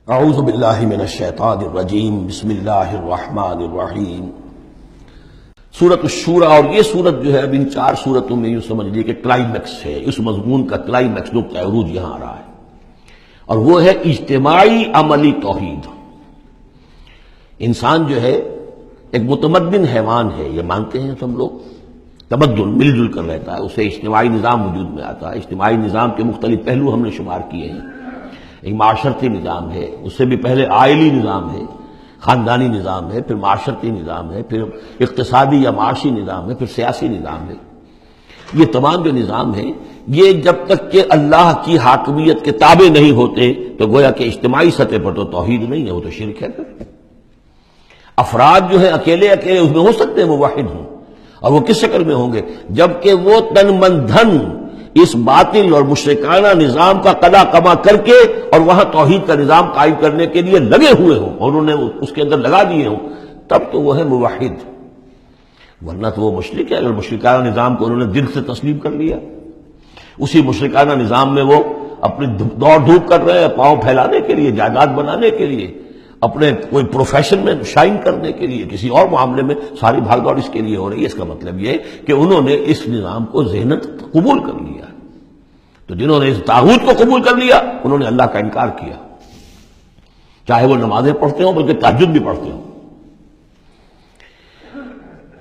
اعوذ باللہ من الشیطان الرجیم، بسم اللہ الرحمن الرحیم۔ سورۃ الشورى، اور یہ سورت جو ہے اب ان چار سورتوں میں یوں سمجھ لیجیے کہ کلائمیکس ہے، اس مضمون کا کلائمیکس نقطہ عروج یہاں آ رہا ہے، اور وہ ہے اجتماعی عملی توحید۔ انسان جو ہے ایک متمدن حیوان ہے، یہ مانتے ہیں ہم لوگ، تمدن مل جل کر رہتا ہے، اسے اجتماعی نظام وجود میں آتا ہے۔ اجتماعی نظام کے مختلف پہلو ہم نے شمار کیے ہیں۔ ایک معاشرتی نظام ہے، اس سے بھی پہلے آئلی نظام ہے، خاندانی نظام ہے، پھر معاشرتی نظام ہے، پھر اقتصادی یا معاشی نظام ہے، پھر سیاسی نظام ہے۔ یہ تمام جو نظام ہیں، یہ جب تک کہ اللہ کی حاکمیت کے تابع نہیں ہوتے تو گویا کہ اجتماعی سطح پر تو توحید نہیں ہے، وہ تو شرک ہے۔ پھر افراد جو ہیں اکیلے اکیلے اس میں ہو سکتے ہیں موحد ہوں، اور وہ کس شکل میں ہوں گے؟ جبکہ وہ تن من دھن اس باطل اور مشرکانہ نظام کا قضا کما کر کے اور وہاں توحید کا نظام قائم کرنے کے لیے لگے ہوئے ہوں اور انہوں نے اس کے اندر لگا دیے ہوں، تب تو وہ ہے موحد، ورنہ تو وہ مشرک ہے۔ اگر مشرکانہ نظام کو انہوں نے دل سے تسلیم کر لیا، اسی مشرکانہ نظام میں وہ اپنی دوڑ دھوپ کر رہے ہیں پاؤں پھیلانے کے لیے، جائیداد بنانے کے لیے، اپنے کوئی پروفیشن میں شائن کرنے کے لیے، کسی اور معاملے میں ساری بھاگ دوڑ اس کے لیے ہو رہی ہے۔ اس کا مطلب یہ کہ انہوں نے اس نظام کو ذہناً قبول کر لیا۔ تو جنہوں نے اس طاغوت کو قبول کر لیا انہوں نے اللہ کا انکار کیا، چاہے وہ نمازیں پڑھتے ہوں بلکہ تہجد بھی پڑھتے ہوں۔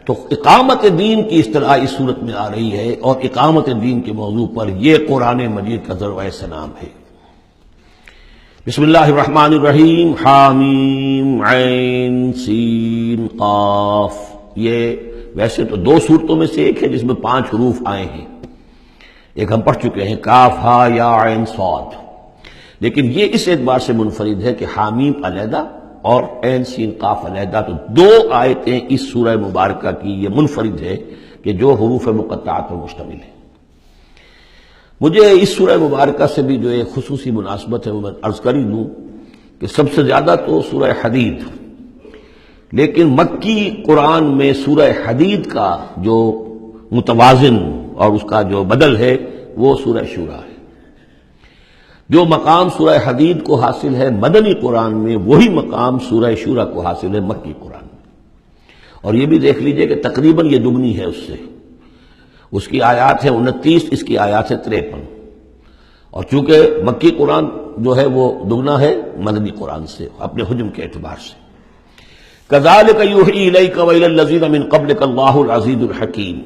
تو اقامت دین کی اصطلاح اس صورت میں آ رہی ہے، اور اقامت دین کے موضوع پر یہ قرآن مجید کا ذروۂ سلام ہے۔ بسم اللہ الرحمن الرحیم، حامیم عین سین قاف۔ یہ ویسے تو دو صورتوں میں سے ایک ہے جس میں 5 حروف آئے ہیں، ایک ہم پڑھ چکے ہیں کاف ہا یا عین صاد، لیکن یہ اس اعتبار سے منفرد ہے کہ حامیم علیحدہ اور عین سین قاف علیحدہ، تو 2 آیتیں اس سورہ مبارکہ کی یہ منفرد ہے کہ جو حروف مقطعات پر مشتمل ہے۔ مجھے اس سورہ مبارکہ سے بھی جو ایک خصوصی مناسبت ہے وہ میں عرض کر ہی دوں کہ سب سے زیادہ تو سورہ حدید، لیکن مکی قرآن میں سورہ حدید کا جو متوازن اور اس کا جو بدل ہے وہ سورہ شورى ہے۔ جو مقام سورہ حدید کو حاصل ہے مدنی قرآن میں، وہی مقام سورہ شورى کو حاصل ہے مکی قرآن میں، اور یہ بھی دیکھ لیجئے کہ تقریباً یہ دگنی ہے اس سے۔ اس کی آیات ہے 29، اس کی آیات ہے 53، اور چونکہ مکی قرآن جو ہے وہ دگنا ہے مدنی قرآن سے اپنے حجم کے اعتبار سے۔ کذالک یوحی الیک والی الذین من قبلک اللہ العزیز الحکیم۔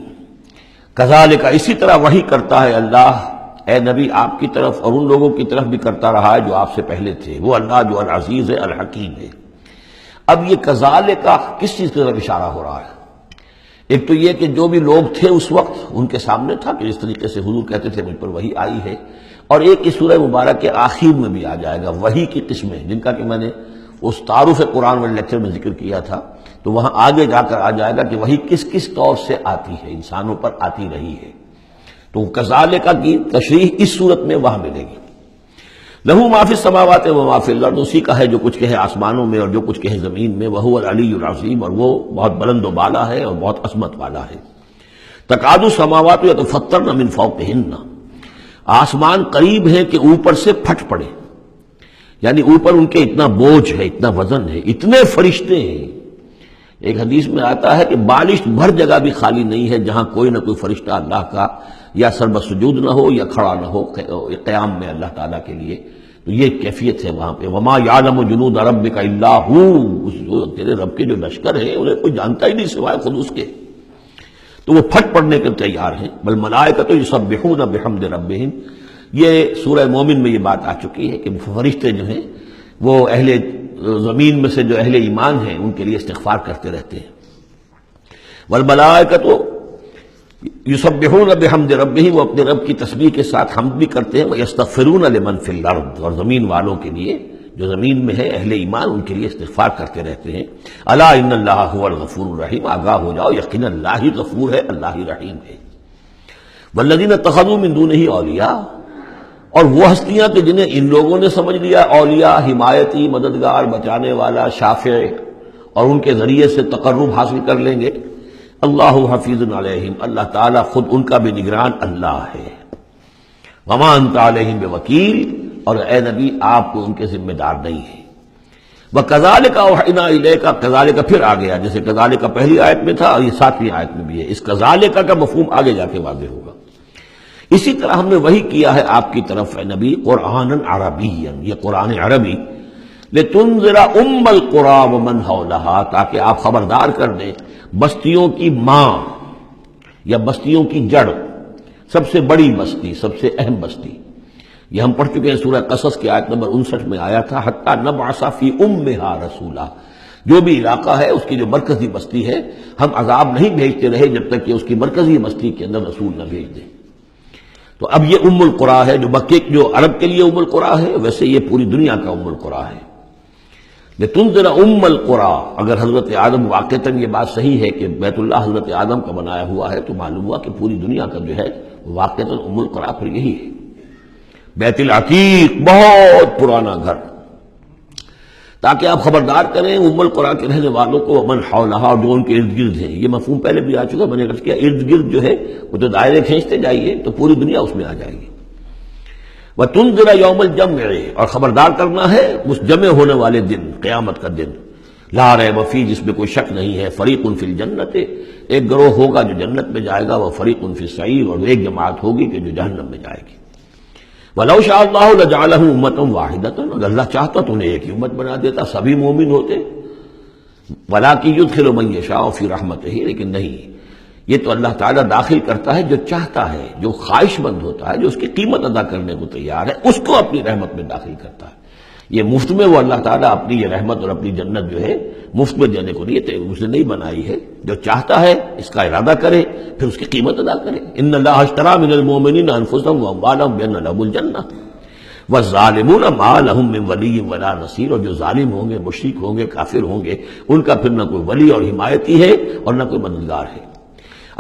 کذالک، اسی طرح وحی کرتا ہے اللہ اے نبی آپ کی طرف، اور ان لوگوں کی طرف بھی کرتا رہا ہے جو آپ سے پہلے تھے، وہ اللہ جو العزیز ہے الحکیم ہے۔ اب یہ کذالک کس چیز کی طرف اشارہ ہو رہا ہے؟ ایک تو یہ کہ جو بھی لوگ تھے اس وقت ان کے سامنے تھا کہ جس طریقے سے حضور کہتے تھے مجھ پر وحی آئی ہے، اور ایک اس سورہ مبارک کے آخر میں بھی آ جائے گا وحی کی قسمیں، جن کا کہ میں نے اس تعارف قرآن والے لیکچر میں ذکر کیا تھا، تو وہاں آگے جا کر آ جائے گا کہ وحی کس کس طور سے آتی ہے، انسانوں پر آتی رہی ہے۔ تو کذالک کی تشریح اس صورت میں وہاں ملے گی۔ لہو ما فی السماوات و ما فی الارض، اسی کا ہے جو کچھ کہے آسمانوں میں اور جو کچھ کہے زمین میں، وہو العلی العظیم، اور وہ بہت بلند و بالا ہے اور بہت عظمت والا ہے۔ تکاد السماوات یتفطرن من فوقہن، آسمان قریب ہے کہ اوپر سے پھٹ پڑے، یعنی اوپر ان کے اتنا بوجھ ہے، اتنا وزن ہے، اتنے فرشتے ہیں۔ ایک حدیث میں آتا ہے کہ بالشت بھر جگہ بھی خالی نہیں ہے جہاں کوئی نہ کوئی فرشتہ اللہ کا یا سر بسجود نہ ہو یا کھڑا نہ ہو قیام میں اللہ تعالیٰ کے لیے۔ تو یہ کیفیت ہے وہاں پہ۔ وما یعلم جنود ربک الا ہو، تیرے رب کے جو لشکر ہیں انہیں کوئی جانتا ہی نہیں سوائے خود اس کے، تو وہ پھٹ پڑنے کے تیار ہیں۔ والملائکۃ یسبحون بحمد ربہم، یہ سورہ مومن میں یہ بات آ چکی ہے کہ فرشتے جو ہیں وہ اہل زمین میں سے جو اہل ایمان ہیں ان کے لیے استغفار کرتے رہتے ہیں۔ والملائکۃ یسبحون بحمد ربہم، وہ اپنے رب کی تسبیح کے ساتھ حمد بھی کرتے ہیں۔ ویستغفرون لمن فی الارض، اور زمین والوں کے لیے جو زمین میں ہے اہل ایمان ان کے لیے استغفار کرتے رہتے ہیں۔ الا ان اللہ هو الغفور الرحیم، آگاہ ہو جاؤ یقینا اللہ ہی غفور ہے، اللہ ہی رحیم ہے۔ والذین اتخذوا من دونہ اولیاء، اور وہ ہستیاں کہ جنہیں ان لوگوں نے سمجھ لیا اولیاء، حمایتی، مددگار، بچانے والا، شافع، اور ان کے ذریعے سے تقرب حاصل کر لیں گے۔ اللہ حفیظ علیہم، اللہ تعالیٰ خود ان کا بھی نگران اللہ ہے۔ وما انت علیہم بوکیل، اور اے نبی آپ کو ان کے ذمہ دار نہیں ہے۔ وَكَذَلِكَ أَوْحَيْنَا إِلَيْكَ، کذالک پھر آ گیا، جیسے کذالک پہلی آیت میں تھا اور یہ 7ویں آیت میں بھی ہے، اس کذالک کا مفہوم آگے جا کے واضح ہوگا۔ اسی طرح ہم نے وحی کیا ہے آپ کی طرف اے نبی قرآنا عربیا، یہ قرآن عربی، لِتُنذِرَ أُمَّ الْقُرَىٰ وَمَنْ حَوْلَهَا، تاکہ آپ خبردار کر دیں بستیوں کی ماں یا بستیوں کی جڑ، سب سے بڑی بستی، سب سے اہم بستی۔ یہ ہم پڑھ چکے ہیں سورہ قصص کی آیت نمبر 59 میں آیا تھا، حتیٰ نبعث فی امہا رسولا، جو بھی علاقہ ہے اس کی جو مرکزی بستی ہے ہم عذاب نہیں بھیجتے رہے جب تک کہ اس کی مرکزی بستی کے اندر رسول نہ بھیج دیں۔ تو اب یہ ام القریٰ ہے، جو مکے جو عرب کے لیے ام القریٰ ہے، ویسے یہ پوری دنیا کا ام القریٰ ہے۔ لِتُنذِرَ أُمَّ الْقُرَىٰ، اگر حضرت آدم واقعتاً یہ بات صحیح ہے کہ بیت اللہ حضرت آدم کا بنایا ہوا ہے، تو معلوم ہوا کہ پوری دنیا کا جو ہے واقعتاً ام القریٰ پھر یہی ہے، بیت العتیق، بہت پرانا گھر، تاکہ آپ خبردار کریں ام القریٰ کے رہنے والوں کو، ومن حولہا، اور جو ان کے ارد گرد ہیں۔ یہ مفہوم پہلے بھی آ چکا، میں نے عرض کیا ارد گرد جو ہے وہ تو دائرے کھینچتے جائیے تو پوری دنیا اس میں آ جائے گی۔ وَتُنذِرَ يَوْمَ الْجَمْعِ، اور خبردار کرنا ہے اس جمع ہونے والے دن، قیامت کا دن، لا ریب فیہ، جس میں کوئی شک نہیں ہے، فریق فی الجنت، ایک گروہ ہوگا جو جنت میں جائے گا، وہ فریق فی السعیر، اور ایک جماعت ہوگی کہ جو جہنم میں جائے گی۔ وَلَوْ شَاءَ اللَّهُ لَجَعَلَهُمْ أُمَّةً وَاحِدَةً، اگر اللہ چاہتا تو انہیں ایک ہی امت بنا دیتا، سبھی مومن ہوتے۔ وَلَٰكِن يُدْخِلُ مَن يَشَاءُ فِي رَحْمَتِهِ، لیکن نہیں، یہ تو اللہ تعالیٰ داخل کرتا ہے جو چاہتا ہے، جو خواہش مند ہوتا ہے، جو اس کی قیمت ادا کرنے کو تیار ہے، اس کو اپنی رحمت میں داخل کرتا ہے۔ یہ مفت میں وہ اللہ تعالیٰ اپنی یہ رحمت اور اپنی جنت جو ہے مفت میں دینے کو نہیں، اس نے نہیں بنائی ہے، جو چاہتا ہے اس کا ارادہ کرے پھر اس کی قیمت ادا کرے۔ ان اللہ اشتری من المؤمنین انفسهم واموالهم بان لهم الجنہ والظالمون ما لهم من ولی ولا نصیر، اور جو ظالم ہوں گے، مشرک ہوں گے، کافر ہوں گے، ان کا پھر نہ کوئی ولی اور حمایتی ہے اور نہ کوئی مددگار ہے۔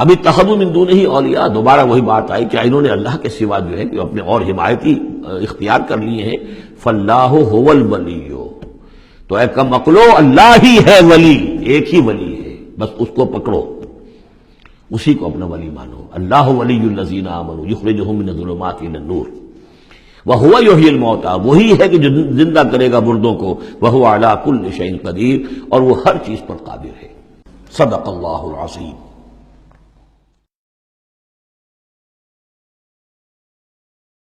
ابھی اتخذوا من دونہ اولیاء، دوبارہ وہی بات آئی کہ انہوں نے اللہ کے سوا جو ہے کہ اپنے اور حمایتی اختیار کر لیے ہیں۔ فاللہ هو الولی، تو اے کم عقلو، اللہ ہی ہے ولی، ایک ہی ولی ہے، بس اس کو پکڑو، اسی کو اپنا ولی مانو۔ اللہ ولی الذین آمنوا یخرجہم من الظلمات الی النور وہو یحیی الموتیٰ، وہی ہے کہ جو زندہ کرے گا مردوں کو، وہو علی کل شیء قدیر، اور وہ ہر چیز پر قادر ہے۔ صدق اللہ العظیم۔